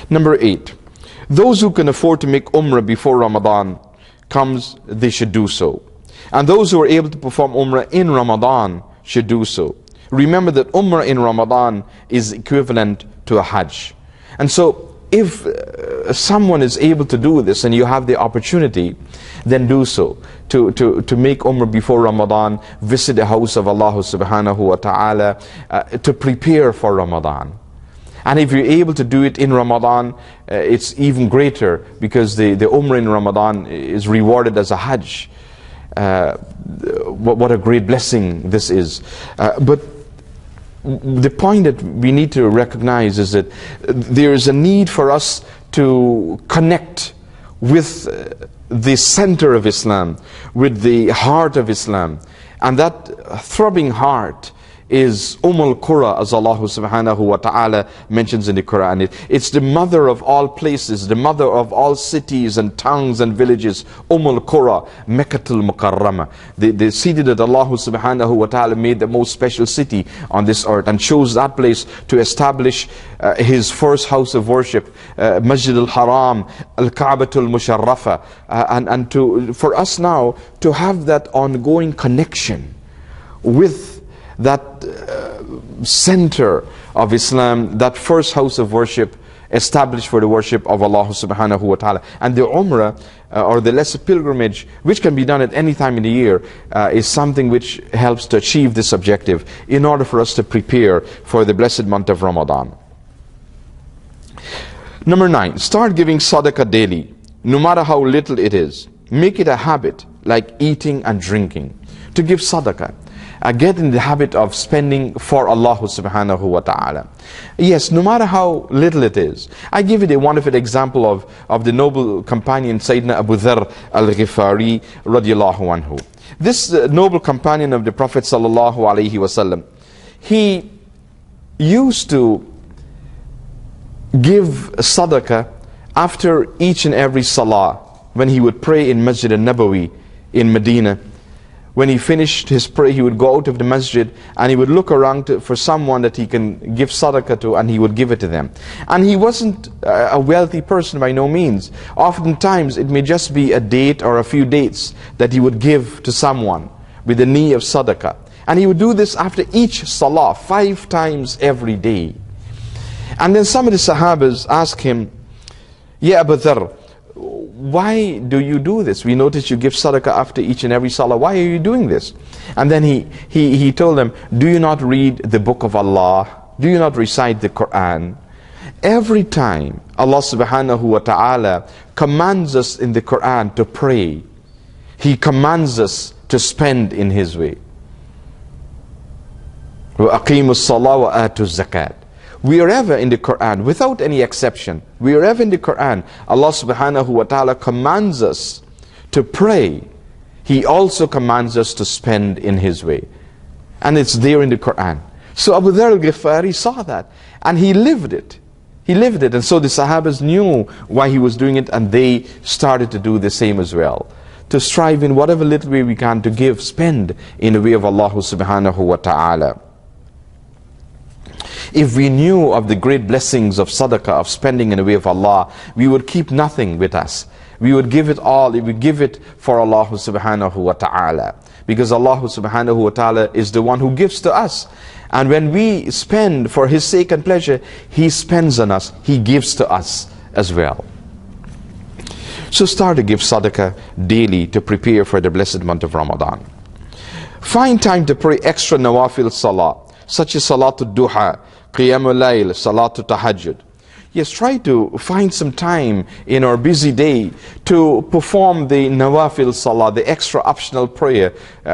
Number 8, those who can afford to make Umrah before Ramadan comes, they should do so. And those who are able to perform Umrah in Ramadan should do so. Remember that Umrah in Ramadan is equivalent to a Hajj. And so if someone is able to do this and you have the opportunity, then do so. To make Umrah before Ramadan, visit the house of Allah subhanahu wa ta'ala, to prepare for Ramadan. And if you're able to do it in Ramadan, it's even greater, because the Umrah in Ramadan is rewarded as a Hajj. What a great blessing this is. But the point that we need to recognize is that there is a need for us to connect with the center of Islam, with the heart of Islam. And that throbbing heart is Al-Qura, as Allah subhanahu wa ta'ala mentions in the Quran. It's the mother of all places, the mother of all cities and towns and villages. Al-Qura, Mekkatul Mukarrama, the city that Allah subhanahu wa ta'ala made the most special city on this earth, and chose that place to establish His first house of worship, Masjid al-Haram, Al-Ka'batul Musharrafa, and for us now to have that ongoing connection with that center of Islam, that first house of worship established for the worship of Allah subhanahu wa ta'ala. And the Umrah, or the lesser pilgrimage, which can be done at any time in the year, is something which helps to achieve this objective in order for us to prepare for the blessed month of Ramadan. Number 9, start giving Sadaqa daily, no matter how little it is. Make it a habit, like eating and drinking, to give Sadaqa. Get in the habit of spending for Allah subhanahu wa ta'ala. Yes, no matter how little it is. I give you a wonderful example of the noble companion Sayyidina Abu-Dharr al-Ghifari radiallahu anhu. This noble companion of the Prophet sallallahu alaihi wasallam, he used to give Sadaqa after each and every salah, when he would pray in Masjid al-Nabawi in Medina. When he finished his prayer, he would go out of the masjid and he would look around for someone that he can give Sadaqah to, and he would give it to them. And he wasn't a wealthy person by no means. Oftentimes it may just be a date or a few dates that he would give to someone with the need of Sadaqah. And he would do this after each salah, 5 times every day. And then some of the Sahabas asked him, "Ya Abu Dharr, why do you do this? We notice you give Sadaqah after each and every salah. Why are you doing this?" And then he told them, "Do you not read the book of Allah? Do you not recite the Quran? Every time Allah subhanahu wa ta'ala commands us in the Quran to pray, He commands us to spend in His way. وَأَقِيمُوا الصَّلَاةَ وَآتُوا الزَّكَاةَ." Wherever in the Quran, without any exception, wherever in the Quran Allah subhanahu wa ta'ala commands us to pray, He also commands us to spend in His way. And it's there in the Quran. So Abu Dharr al-Ghifari saw that, and he lived it. He lived it. And so the Sahabas knew why he was doing it, and they started to do the same as well. To strive in whatever little way we can to give, spend in the way of Allah subhanahu wa ta'ala. If we knew of the great blessings of Sadaqah, of spending in the way of Allah, we would keep nothing with us. We would give it all, we would give it for Allah subhanahu wa ta'ala. Because Allah subhanahu wa ta'ala is the one who gives to us. And when we spend for His sake and pleasure, He spends on us, He gives to us as well. So start to give Sadaqah daily to prepare for the blessed month of Ramadan. Find time to pray extra nawafil salah, such as Salatul Duha, Qiyamul Layl, Salatul Tahajjud. Yes, try to find some time in our busy day to perform the nawafil salah, the extra optional prayer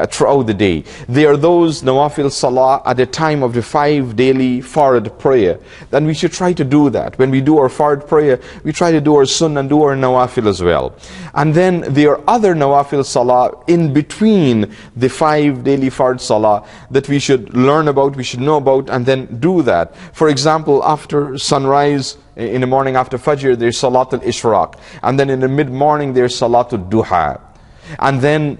throughout the day. There are those nawafil salah at the time of the 5 daily fard prayer. Then we should try to do that. When we do our fard prayer, we try to do our sunnah and do our nawafil as well. And then there are other nawafil salah in between the 5 daily fard salah that we should learn about, we should know about, and then do that. For example, after sunrise, in the morning after Fajr, there's Salatul Ishraq. And then in the mid-morning, there's Salatul Duha. And then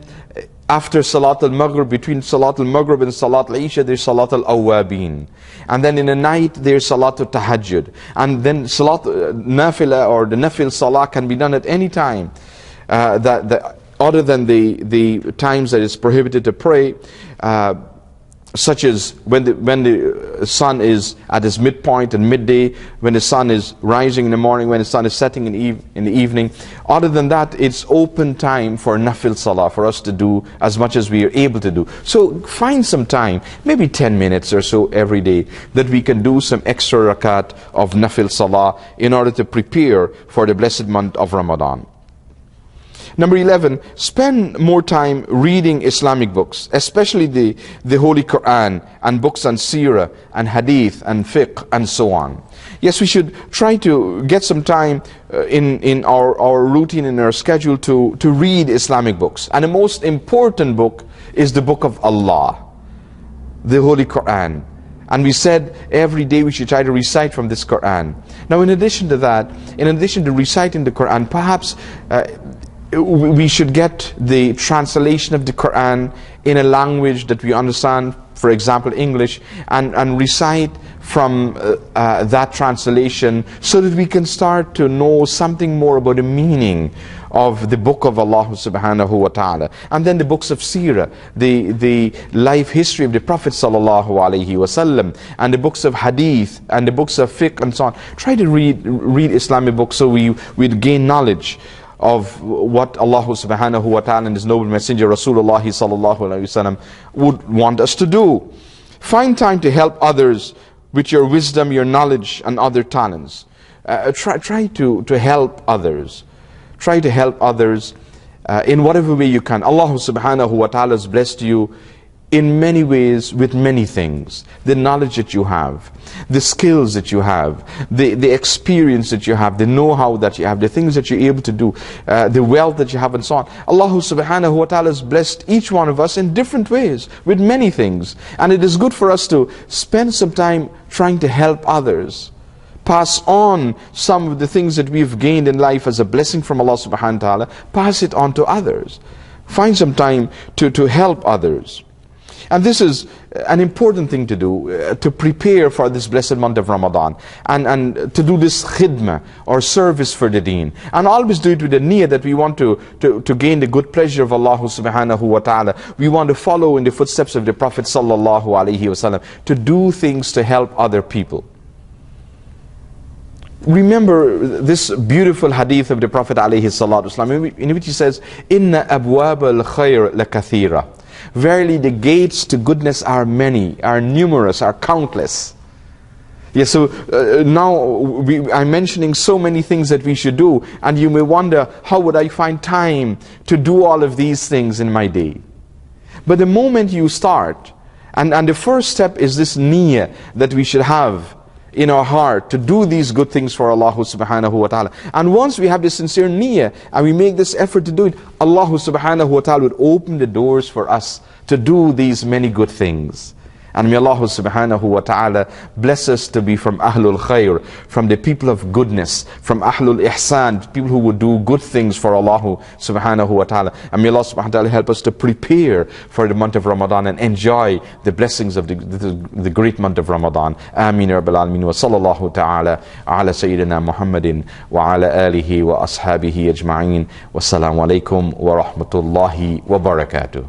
After Salat al-Maghrib, between Salat al-Maghrib and Salat al-Isha, there's Salat al-Awwabin. And then in the night, there's Salat al-Tahajjud. And then Salat Nafila, or the Nafil Salah, can be done at any time. Other than the times that it's prohibited to pray, such as when the sun is at its midpoint and midday, when the sun is rising in the morning, when the sun is setting in the evening. Other than that, it's open time for nafil salah, for us to do as much as we are able to do. So find some time, maybe 10 minutes or so every day, that we can do some extra rakat of nafil salah in order to prepare for the blessed month of Ramadan. Number 11, spend more time reading Islamic books, especially the Holy Quran and books on seerah and hadith and fiqh and so on. Yes, we should try to get some time in our routine, in our schedule, to read Islamic books. And the most important book is the book of Allah, the Holy Quran. And we said every day we should try to recite from this Quran. Now, in addition to that, in addition to reciting the Quran, perhaps we should get the translation of the Quran in a language that we understand, for example English, and recite from that translation, so that we can start to know something more about the meaning of the book of Allah subhanahu wa ta'ala. And then the books of seerah, the life history of the Prophet sallallahu alaihi wasallam, and the books of hadith and the books of fiqh and so on. Try to read Islamic books so we'd gain knowledge of what Allah subhanahu wa ta'ala and His noble messenger Rasulullah sallallahu alaihi wasallam would want us to do. Find time to help others with your wisdom, your knowledge and other talents. Try to help others. Try to help others in whatever way you can. Allah subhanahu wa ta'ala has blessed you in many ways with many things. The knowledge that you have, the skills that you have, the experience that you have, the know-how that you have, the things that you're able to do, the wealth that you have and so on. Allah subhanahu wa ta'ala has blessed each one of us in different ways with many things. And it is good for us to spend some time trying to help others. Pass on some of the things that we've gained in life as a blessing from Allah subhanahu wa ta'ala. Pass it on to others. Find some time to help others. And this is an important thing to do, to prepare for this blessed month of Ramadan, and to do this khidmah or service for the deen. And always do it with the niyyah that we want to gain the good pleasure of Allah subhanahu wa ta'ala. We want to follow in the footsteps of the Prophet sallallahu alaihi wasallam, to do things to help other people. Remember this beautiful hadith of the Prophet alayhi salatu wasalam, in which he says, "Inna abwab al-khayr lakathira." Verily the gates to goodness are many, are numerous, are countless. Yes, so now I'm mentioning so many things that we should do, and you may wonder, how would I find time to do all of these things in my day? But the moment you start, and the first step is this niyyah that we should have in our heart to do these good things for Allah subhanahu wa ta'ala. And once we have this sincere niyyah and we make this effort to do it, Allah subhanahu wa ta'ala would open the doors for us to do these many good things. And may Allah subhanahu wa ta'ala bless us to be from Ahlul Khair, from the people of goodness, from Ahlul Ihsan, people who would do good things for Allah subhanahu wa ta'ala. And may Allah subhanahu wa ta'ala help us to prepare for the month of Ramadan and enjoy the blessings of the great month of Ramadan. Ameen ya Rabbil Alameen. Wa sallallahu ta'ala ala Sayyidina Muhammadin wa ala alihi wa ashabihi ajma'in. Wassalamu alaikum wa rahmatullahi wa barakatuh.